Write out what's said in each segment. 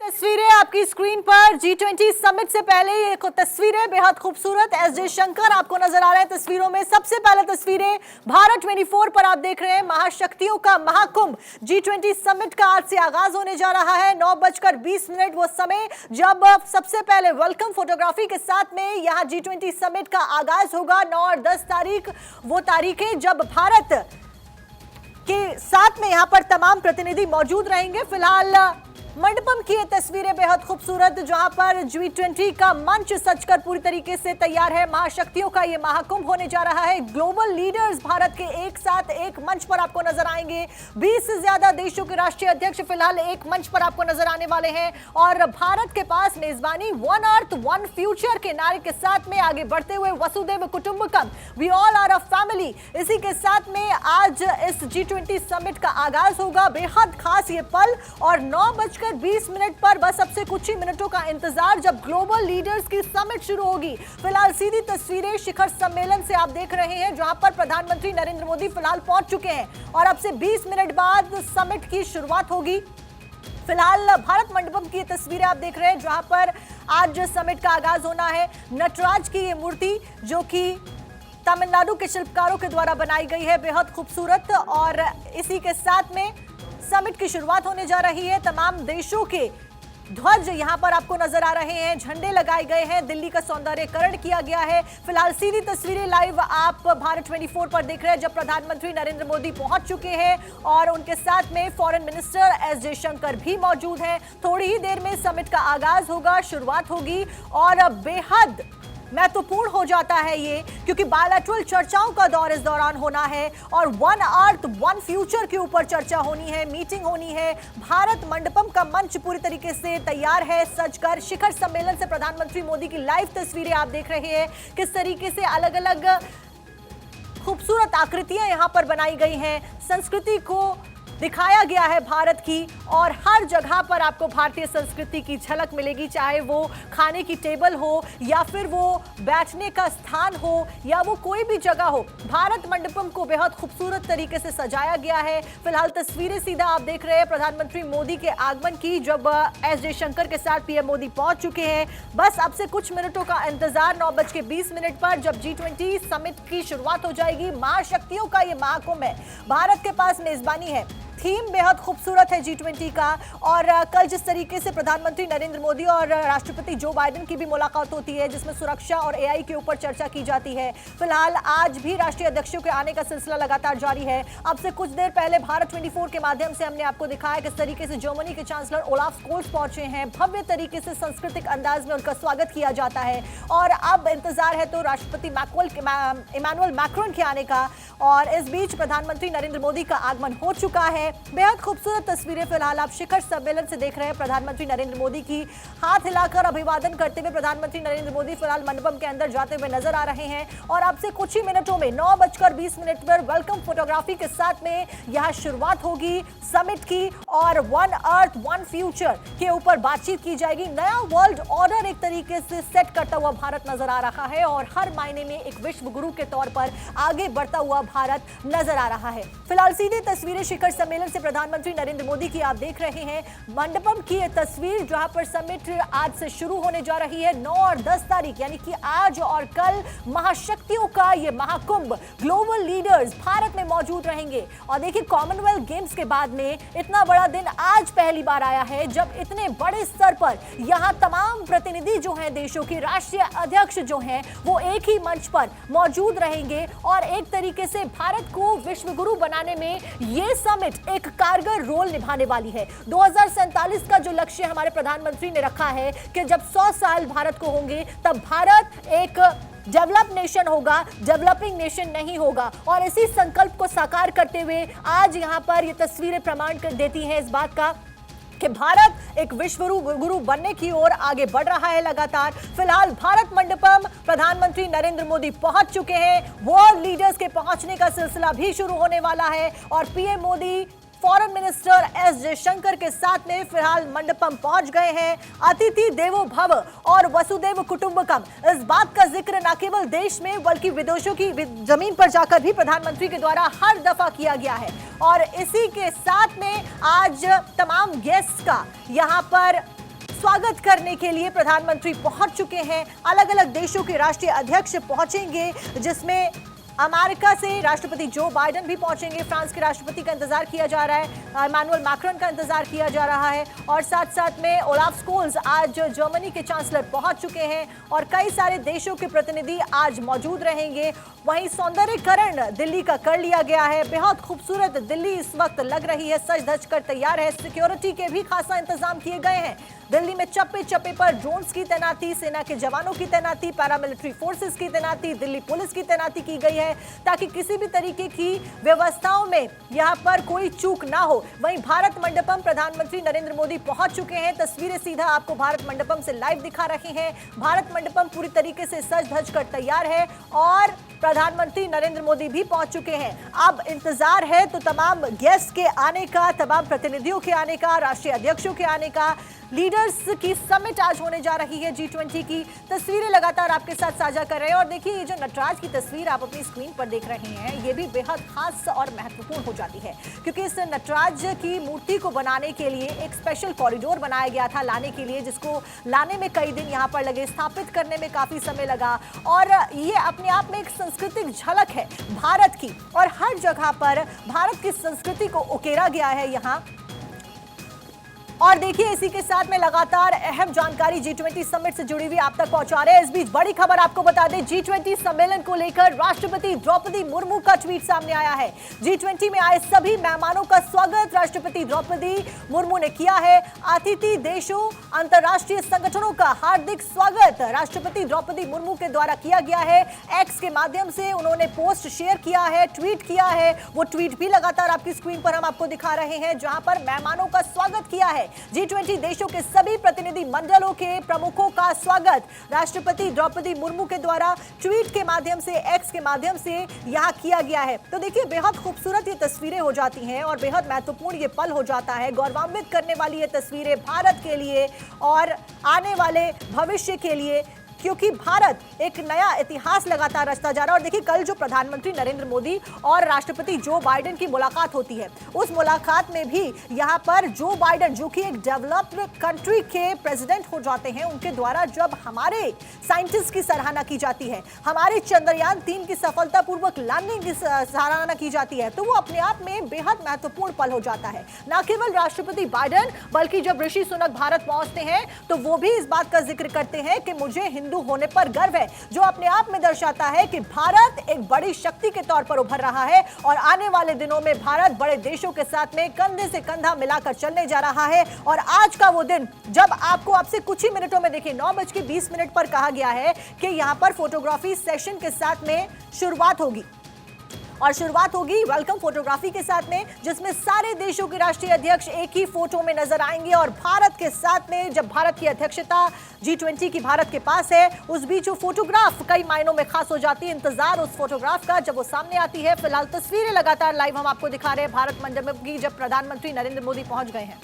तस्वीरें आपकी स्क्रीन पर G20 समिट से पहले ये तस्वीरें बेहद खूबसूरत एस जयशंकर आपको नजर आ रहे हैं तस्वीरों में। सबसे पहले तस्वीरें भारत 24 पर आप देख रहे हैं महाशक्तियों का महाकुंभ G20 समिट का आज से आगाज होने जा रहा है। 9:20 वो समय जब सबसे पहले वेलकम फोटोग्राफी के साथ में यहाँ G20 समिट का आगाज होगा। 9 और 10 तारीख वो तारीखें जब भारत के साथ में यहाँ पर तमाम प्रतिनिधि मौजूद रहेंगे। फिलहाल मंडपम की ये तस्वीरें बेहद खूबसूरत जहां पर G20 का मंच सजकर पूरी तरीके से तैयार है। महाशक्तियों का ये महाकुंभ होने जा रहा है। ग्लोबल लीडर्स भारत के एक साथ एक मंच पर आपको नजर आएंगे। 20 से ज्यादा देशों के राष्ट्रीय अध्यक्ष फिलहाल एक मंच पर आपको नजर आने वाले हैं और भारत के पास मेजबानी वन अर्थ वन फ्यूचर के नारे के साथ में आगे बढ़ते हुए वसुधैव कुटुंबकम we all are a family, इसी के साथ में आज इस G20 समिट का आगाज होगा। बेहद खास ये पल और 9:20 पर बस अब से कुछ ही मिनटों का इंतजार जब ग्लोबल लीडर्स की समिट शुरू होगी। फिलहाल सीधी तस्वीरें शिखर सम्मेलन से आप देख रहे हैं जहां पर प्रधानमंत्री नरेंद्र मोदी फिलहाल पहुंच चुके हैं और अब से 20 मिनट बाद समिट की शुरुआत होगी। फिलहाल भारत मंडपम की तस्वीरें आप देख रहे हैं जहां पर आज समिट का आगाज होना है। नटराज की ये मूर्ति जो कि तमिलनाडु के शिल्पकारों के द्वारा बनाई गई है, बेहद खूबसूरत, और इसी के साथ में समिट की शुरुआत होने जा रही है। तमाम देशों के ध्वज यहां पर आपको नजर आ रहे हैं, झंडे लगाए गए हैं, दिल्ली का सौंदर्यकरण किया गया है। फिलहाल सीधी तस्वीरें लाइव आप भारत 24 पर देख रहे हैं जब प्रधानमंत्री नरेंद्र मोदी पहुंच चुके हैं और उनके साथ में फॉरेन मिनिस्टर एस जयशंकर भी मौजूद हैं। थोड़ी ही देर में समिट का आगाज होगा, शुरुआत होगी और बेहद महत्वपूर्ण हो जाता है ये क्योंकि बायलैटरल चर्चाओं का दौर इस दौरान होना है और वन अर्थ वन फ्यूचर के ऊपर चर्चा होनी है, मीटिंग होनी है। भारत मंडपम का मंच पूरी तरीके से तैयार है सजकर। शिखर सम्मेलन से प्रधानमंत्री मोदी की लाइव तस्वीरें आप देख रहे हैं किस तरीके से अलग अलग खूबसूरत आकृतियां यहां पर बनाई गई हैं, संस्कृति को दिखाया गया है भारत की, और हर जगह पर आपको भारतीय संस्कृति की झलक मिलेगी, चाहे वो खाने की टेबल हो या फिर वो बैठने का स्थान हो या वो कोई भी जगह हो। भारत मंडपम को बेहद खूबसूरत तरीके से सजाया गया है। फिलहाल तस्वीरें सीधा आप देख रहे हैं प्रधानमंत्री मोदी के आगमन की जब एस जयशंकर के साथ पीएम मोदी पहुंच चुके हैं। बस अब से कुछ मिनटों का इंतजार 9:20 पर जब G20 समिट की शुरुआत हो जाएगी। महाशक्तियों का ये महाकुंभ है, भारत के पास मेजबानी है। थीम बेहद खूबसूरत है G20 का और कल जिस तरीके से प्रधानमंत्री नरेंद्र मोदी और राष्ट्रपति जो बाइडेन की भी मुलाकात होती है जिसमें सुरक्षा और AI के ऊपर चर्चा की जाती है। फिलहाल आज भी राष्ट्रीय अध्यक्षों के आने का सिलसिला लगातार जारी है। अब से कुछ देर पहले भारत 24 के माध्यम से हमने आपको दिखाया किस तरीके से जर्मनी के चांसलर ओलाफ स्कोल्स पहुंचे हैं। भव्य तरीके से सांस्कृतिक अंदाज में उनका स्वागत किया जाता है और अब इंतजार है तो राष्ट्रपति इमैनुअल मैक्रोन के आने का, और इस बीच प्रधानमंत्री नरेंद्र मोदी का आगमन हो चुका है। बेहद खूबसूरत तस्वीरें फिलहाल आप शिखर सम्मेलन से देख रहे हैं। प्रधानमंत्री नरेंद्र मोदी की हाथ हिलाकर अभिवादन करते हुए प्रधानमंत्री नरेंद्र मोदी फिलहाल मंडपम के अंदर जाते हुए नजर आ रहे हैं और अब से कुछ ही मिनटों में 9:20 पर वेलकम फोटोग्राफी के साथ में यहां शुरुआत होगी समिट की और वन अर्थ वन फ्यूचर के ऊपर बातचीत की जाएगी। नया वर्ल्ड ऑर्डर एक तरीके से सेट करता हुआ भारत नजर आ रहा है और हर मायने में एक विश्व गुरु के तौर पर आगे बढ़ता हुआ भारत नजर आ रहा है। फिलहाल सीधी तस्वीरें शिखर सम्मेलन से प्रधानमंत्री नरेंद्र मोदी की आप देख रहे हैं। मंडपम की ये तस्वीर जहां पर समिट आज से शुरू होने जा रही है। 9 और 10 तारीख यानी कि आज और कल महाशक्तियों का ये महाकुंभ, ग्लोबल लीडर्स भारत में मौजूद रहेंगे। और देखिए कॉमनवेल्थ गेम्स के बाद में इतना बड़ा दिन आज पहली बार आया है जब इतने बड़े स्तर पर यहां तमाम प्रतिनिधि जो हैं देशों के राष्ट्रीय अध्यक्ष जो हैं वो एक ही मंच पर मौजूद रहेंगे और एक तरीके से भारत को विश्व गुरु बनाने में ये समिट एक कारगर रोल निभाने वाली है। 2047 का जो लक्ष्य हमारे प्रधानमंत्री ने रखा है कि जब 100 साल भारत को होंगे तब भारत एक डेवलप नेशन होगा, डेवलपिंग नेशन नहीं होगा, और इसी संकल्प को साकार करते हुए आज यहां पर ये तस्वीरें प्रमाण कर देती हैं इस बात का कि भारत एक विश्व गुरु बनने की ओर आगे बढ़ रहा है लगातार। फिलहाल भारत मंडपम प्रधानमंत्री नरेंद्र मोदी पहुंच चुके हैं, वर्ल्ड लीडर्स के पहुंचने का सिलसिला भी शुरू होने वाला है और PM Modi foreign minister S Jaishankar के साथ में फिलहाल मंडपम पहुंच गए हैं। अतिथि देवो भव और वसुधैव कुटुंबकम, इस बात का जिक्र न केवल देश में बल्कि विदेशों की जमीन पर जाकर भी प्रधानमंत्री के द्वारा हर दफा किया गया है। और इसी के साथ में आज तमाम गेस्ट का यहां पर स्वागत करने के लिए प्रधानमंत्री पहुंच चुके हैं। अलग अलग देशों के राष्ट्रीय अध्यक्ष पहुंचेंगे, जिसमें अमेरिका से राष्ट्रपति जो बाइडेन भी पहुंचेंगे, फ्रांस के राष्ट्रपति का इंतजार किया जा रहा है, इमैनुअल मैक्रॉन का इंतजार किया जा रहा है, और साथ साथ में ओलाफ स्कोल्स आज जर्मनी के चांसलर पहुंच चुके हैं और कई सारे देशों के प्रतिनिधि आज मौजूद रहेंगे। वहीं सौंदर्यीकरण दिल्ली का कर लिया गया है। बेहद खूबसूरत दिल्ली इस वक्त लग रही है, सज धज कर तैयार है। सिक्योरिटी के भी खासा इंतजाम किए गए हैं। दिल्ली में चप्पे चप्पे पर ड्रोन्स की तैनाती, सेना के जवानों की तैनाती, पैरामिलिट्री फोर्सेस की तैनाती, दिल्ली पुलिस की तैनाती की गई है ताकि किसी भी तरीके की व्यवस्थाओं में यहां पर कोई चूक ना हो। वहीं भारत मंडपम प्रधानमंत्री नरेंद्र मोदी पहुंच चुके हैं। तस्वीरें सीधा आपको भारत मंडपम से लाइव दिखा रहे हैं। भारत मंडपम पूरी तरीके से सज धज कर तैयार है और प्रधानमंत्री नरेंद्र मोदी भी पहुंच चुके हैं। अब इंतजार है तो तमाम गेस्ट के आने का, तमाम प्रतिनिधियों के आने का, राष्ट्रीय अध्यक्षों के आने का। लीडर्स की समिट आज होने जा रही है, G20 की तस्वीरें लगातार आपके साथ साझा कर रहे हैं। और देखिए, ये जो नटराज की तस्वीर आप अपनी स्क्रीन पर देख रहे हैं, ये भी बेहद खास और महत्वपूर्ण हो जाती है, क्योंकि इस नटराज की मूर्ति को बनाने के लिए एक स्पेशल कॉरिडोर बनाया गया था लाने के लिए, जिसको लाने में कई दिन यहाँ पर लगे, स्थापित करने में काफी समय लगा। और ये अपने आप में एक सांस्कृतिक झलक है भारत की, और हर जगह पर भारत की संस्कृति को उकेरा गया है यहाँ। और देखिए, इसी के साथ में लगातार अहम जानकारी G20 समिट से जुड़ी हुई आप तक पहुंचा रहे हैं। इस बीच बड़ी खबर आपको बता दें, G20 सम्मेलन को लेकर राष्ट्रपति द्रौपदी मुर्मू का ट्वीट सामने आया है। G20 में आए सभी मेहमानों का स्वागत राष्ट्रपति द्रौपदी मुर्मू ने किया है। अतिथि देशों, अंतर्राष्ट्रीय संगठनों का हार्दिक स्वागत राष्ट्रपति द्रौपदी मुर्मू के द्वारा किया गया है। एक्स के माध्यम से उन्होंने पोस्ट शेयर किया है, ट्वीट किया है। वो ट्वीट भी लगातार आपकी स्क्रीन पर हम आपको दिखा रहे हैं, जहां पर मेहमानों का स्वागत किया है। G20 देशों के सभी प्रतिनिधि मंडलों के प्रमुखों का स्वागत राष्ट्रपति द्रौपदी मुर्मू के द्वारा ट्वीट के माध्यम से, एक्स के माध्यम से यहां किया गया है। तो देखिए, बेहद खूबसूरत ये तस्वीरें हो जाती हैं और बेहद महत्वपूर्ण ये पल हो जाता है। गौरवान्वित करने वाली ये तस्वीरें भारत के लिए और आने वाले भविष्य के लिए, क्योंकि भारत एक नया इतिहास लगातार रचता जा रहा है। और देखिए, कल जो प्रधानमंत्री नरेंद्र मोदी और राष्ट्रपति जो बाइडेन की मुलाकात होती है, उस मुलाकात में भी यहाँ पर जो बाइडेन, जो कि एक डेवलप्ड कंट्री के प्रेसिडेंट हो जाते हैं, उनके द्वारा जब हमारे साइंटिस्ट की सराहना की जाती है, हमारे चंद्रयान 3 की सफलतापूर्वक लैंडिंग की सराहना की जाती है, तो वो अपने आप में बेहद महत्वपूर्ण पल हो जाता है। न केवल राष्ट्रपति बाइडेन, बल्कि जब ऋषि सुनक भारत पहुंचते हैं तो वो भी इस बात का जिक्र करते हैं कि मुझे हिंदू होने पर गर्व है, जो अपने आप में दर्शाता है कि भारत एक बड़ी शक्ति के तौर पर उभर रहा है और आने वाले दिनों में भारत बड़े देशों के साथ में कंधे से कंधा मिलाकर चलने जा रहा है। और आज का वो दिन जब आपको आपसे कुछ ही मिनटों में, देखिए 9:20 पर कहा गया है कि यहां पर फोटोग्राफी सेशन के साथ में शुरुआत होगी, और शुरुआत होगी वेलकम फोटोग्राफी के साथ में, जिसमें सारे देशों के राष्ट्रीय अध्यक्ष एक ही फोटो में नजर आएंगे। और भारत के साथ में, जब भारत की अध्यक्षता G20 की भारत के पास है, उस बीच वो फोटोग्राफ कई मायनों में खास हो जाती है। इंतजार उस फोटोग्राफ का जब वो सामने आती है। फिलहाल तस्वीरें लगातार लाइव हम आपको दिखा रहे हैं भारत मंडपम की, जब प्रधानमंत्री नरेंद्र मोदी पहुंच गए हैं।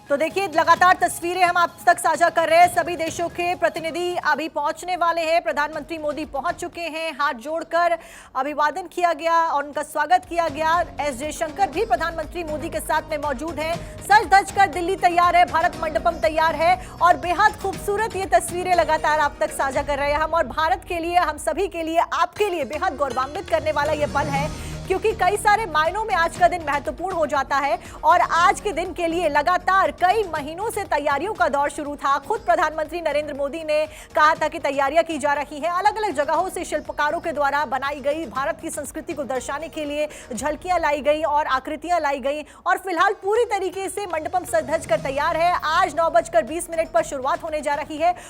तो देखिए, लगातार तस्वीरें हम आप तक साझा कर रहे हैं। सभी देशों के प्रतिनिधि अभी पहुंचने वाले हैं। प्रधानमंत्री मोदी पहुंच चुके हैं। हाथ जोड़कर अभिवादन किया गया और उनका स्वागत किया गया। एस जयशंकर भी प्रधानमंत्री मोदी के साथ में मौजूद हैं। सज धज कर दिल्ली तैयार है, भारत मंडपम तैयार है और बेहद खूबसूरत ये तस्वीरें लगातार आप तक साझा कर रहे हैं हम। और भारत के लिए, हम सभी के लिए, आपके लिए बेहद गौरवान्वित करने वाला ये पल है, क्योंकि कई सारे मायनों में आज का दिन महत्वपूर्ण हो जाता है। और आज के दिन के लिए लगातार कई महीनों से तैयारियों का दौर शुरू था। खुद प्रधानमंत्री नरेंद्र मोदी ने कहा था कि तैयारियां की जा रही हैं। अलग अलग जगहों से शिल्पकारों के द्वारा बनाई गई भारत की संस्कृति को दर्शाने के लिए झलकियां लाई गई और आकृतियां लाई गई। और फिलहाल पूरी तरीके से मंडपम सज धज कर तैयार है। आज 9:20 पर शुरुआत होने जा रही है